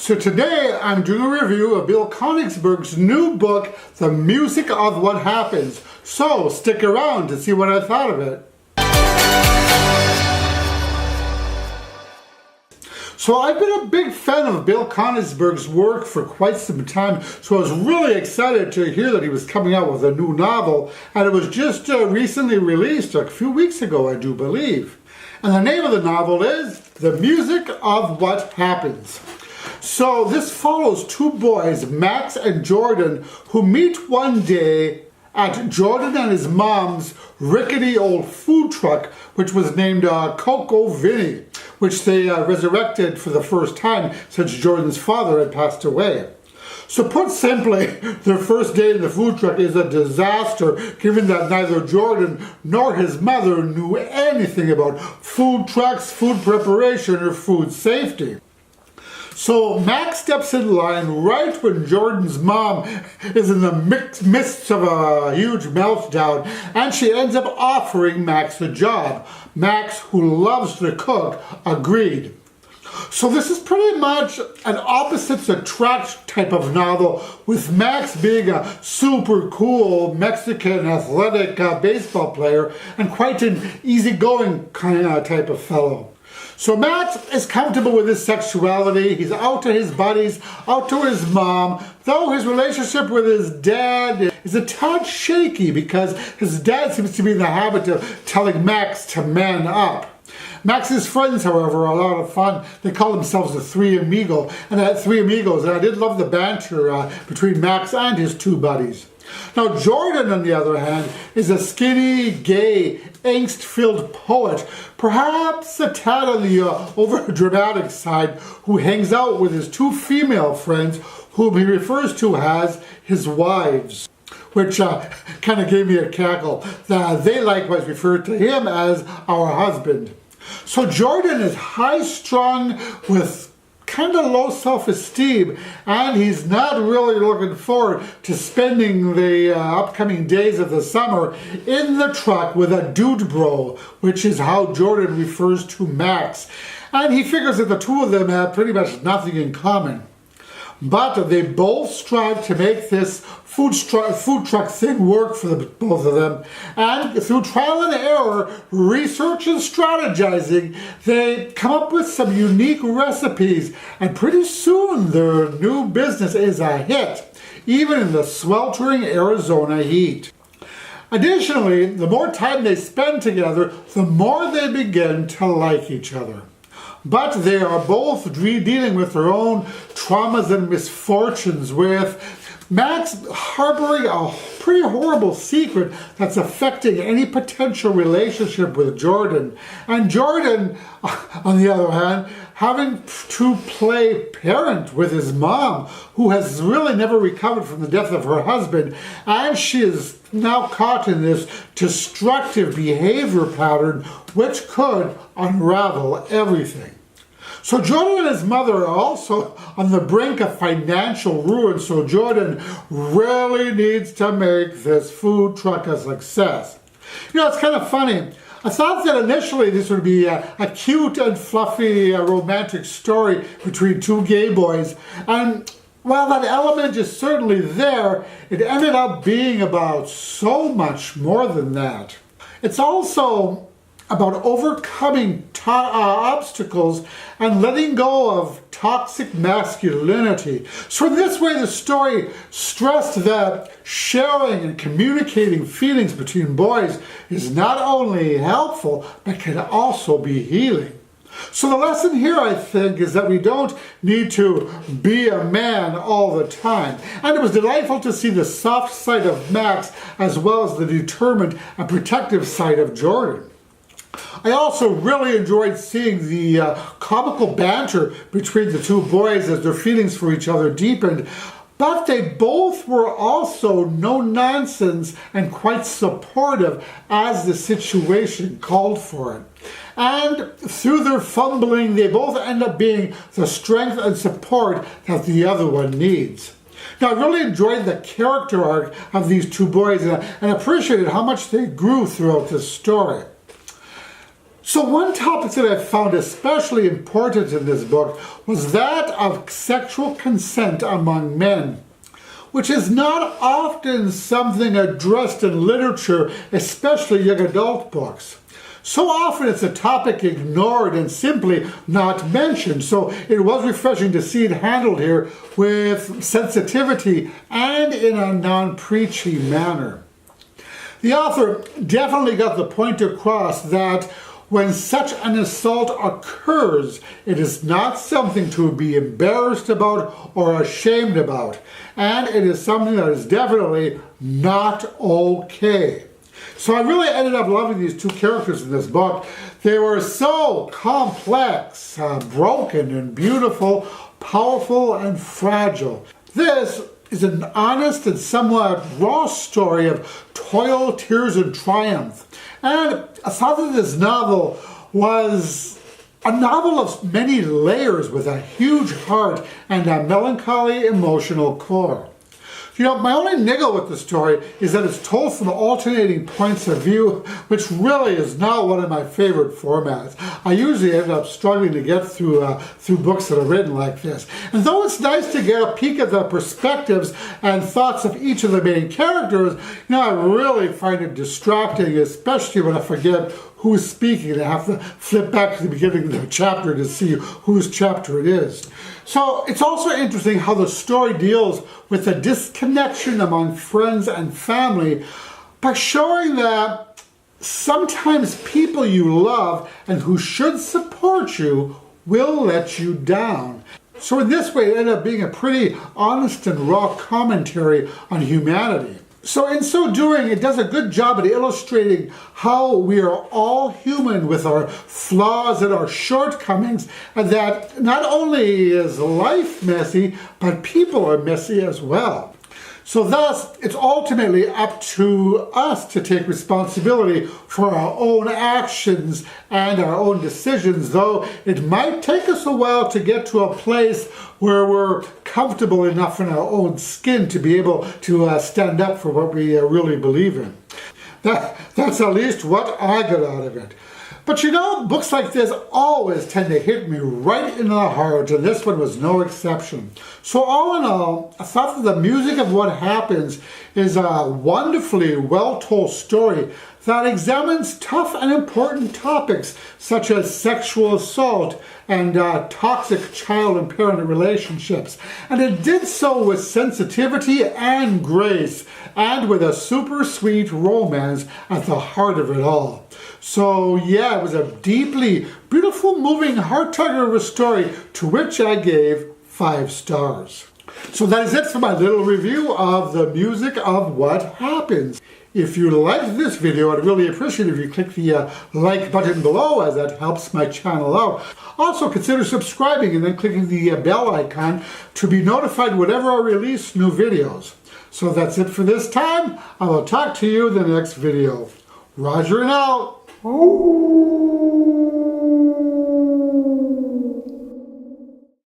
So today I'm doing a review of Bill Konigsberg's new book, The Music of What Happens. So stick around to see what I thought of it. So I've been a big fan of Bill Konigsberg's work for quite some time, so I was really excited to hear that he was coming out with a new novel, and it was just recently released a few weeks ago, I do believe. And the name of the novel is The Music of What Happens. So this follows two boys, Max and Jordan, who meet one day at Jordan and his mom's rickety old food truck, which was named Coco Vinny, which they resurrected for the first time since Jordan's father had passed away. So put simply, their first day in the food truck is a disaster, given that neither Jordan nor his mother knew anything about food trucks, food preparation, or food safety. So Max steps in line right when Jordan's mom is in the midst of a huge meltdown, and she ends up offering Max a job. Max, who loves to cook, agreed. So this is pretty much an opposites attract type of novel, with Max being a super cool Mexican athletic baseball player and quite an easygoing kind of type of fellow. So Max is comfortable with his sexuality, he's out to his buddies, out to his mom, though his relationship with his dad is a tad shaky because his dad seems to be in the habit of telling Max to man up. Max's friends, however, are a lot of fun. They call themselves the Three Amigos, and I did love the banter between Max and his two buddies. Now Jordan, on the other hand, is a skinny, gay, angst-filled poet, perhaps a tad on the over-dramatic side, who hangs out with his two female friends, whom he refers to as his wives, which kind of gave me a cackle. They likewise refer to him as our husband. So Jordan is high-strung with kind of low self-esteem, and he's not really looking forward to spending the upcoming days of the summer in the truck with a dude bro, which is how Jordan refers to Max. And he figures that the two of them have pretty much nothing in common. But they both strive to make this food truck thing work for the both of them. And through trial and error, research and strategizing, they come up with some unique recipes. And pretty soon their new business is a hit, even in the sweltering Arizona heat. Additionally, the more time they spend together, the more they begin to like each other. But they are both dealing with their own traumas and misfortunes, with Max harboring a pretty horrible secret that's affecting any potential relationship with Jordan. And Jordan, on the other hand, having to play parent with his mom, who has really never recovered from the death of her husband, and she is now caught in this destructive behavior pattern which could unravel everything. So Jordan and his mother are also on the brink of financial ruin, so Jordan really needs to make this food truck a success. You know, it's kind of funny. I thought that initially this would be a cute and fluffy romantic story between two gay boys, and while that element is certainly there, it ended up being about so much more than that. It's also about overcoming obstacles and letting go of toxic masculinity. So in this way, the story stressed that sharing and communicating feelings between boys is not only helpful, but can also be healing. So the lesson here, I think, is that we don't need to be a man all the time. And it was delightful to see the soft side of Max as well as the determined and protective side of Jordan. I also really enjoyed seeing the comical banter between the two boys as their feelings for each other deepened, but they both were also no-nonsense and quite supportive as the situation called for it. And through their fumbling, they both end up being the strength and support that the other one needs. Now, I really enjoyed the character arc of these two boys and appreciated how much they grew throughout this story. So one topic that I found especially important in this book was that of sexual consent among men, which is not often something addressed in literature, especially young adult books. So often it's a topic ignored and simply not mentioned, so it was refreshing to see it handled here with sensitivity and in a non-preachy manner. The author definitely got the point across that when such an assault occurs, it is not something to be embarrassed about or ashamed about, and it is something that is definitely not okay. So I really ended up loving these two characters in this book. They were so complex, broken and beautiful, powerful and fragile. This is an honest and somewhat raw story of toil, tears, and triumph. And I thought that this novel was a novel of many layers with a huge heart and a melancholy emotional core. You know, my only niggle with the story is that it's told from alternating points of view, which really is not one of my favorite formats. I usually end up struggling to get through books that are written like this. And though it's nice to get a peek at the perspectives and thoughts of each of the main characters, you know, I really find it distracting, especially when I forget who's speaking and I have to flip back to the beginning of the chapter to see whose chapter it is. So it's also interesting how the story deals with the disconnection among friends and family by showing that sometimes people you love and who should support you will let you down. So in this way, it ended up being a pretty honest and raw commentary on humanity. So in so doing, it does a good job at illustrating how we are all human with our flaws and our shortcomings, and that not only is life messy, but people are messy as well. So thus, it's ultimately up to us to take responsibility for our own actions and our own decisions, though it might take us a while to get to a place where we're comfortable enough in our own skin to be able to stand up for what we really believe in. That's at least what I got out of it. But you know, books like this always tend to hit me right in the heart, and this one was no exception. So all in all, I thought that the music of what happens is a wonderfully well-told story that examines tough and important topics such as sexual assault and toxic child and parent relationships. And it did so with sensitivity and grace, and with a super sweet romance at the heart of it all. So yeah, it was a deeply beautiful, moving, heart-tugger of a story to which I gave 5 stars. So that is it for my little review of the music of what happens. If you liked this video, I'd really appreciate it if you click the like button below, as that helps my channel out. Also, consider subscribing and then clicking the bell icon to be notified whenever I release new videos. So that's it for this time. I will talk to you in the next video. Roger and out. Ooh.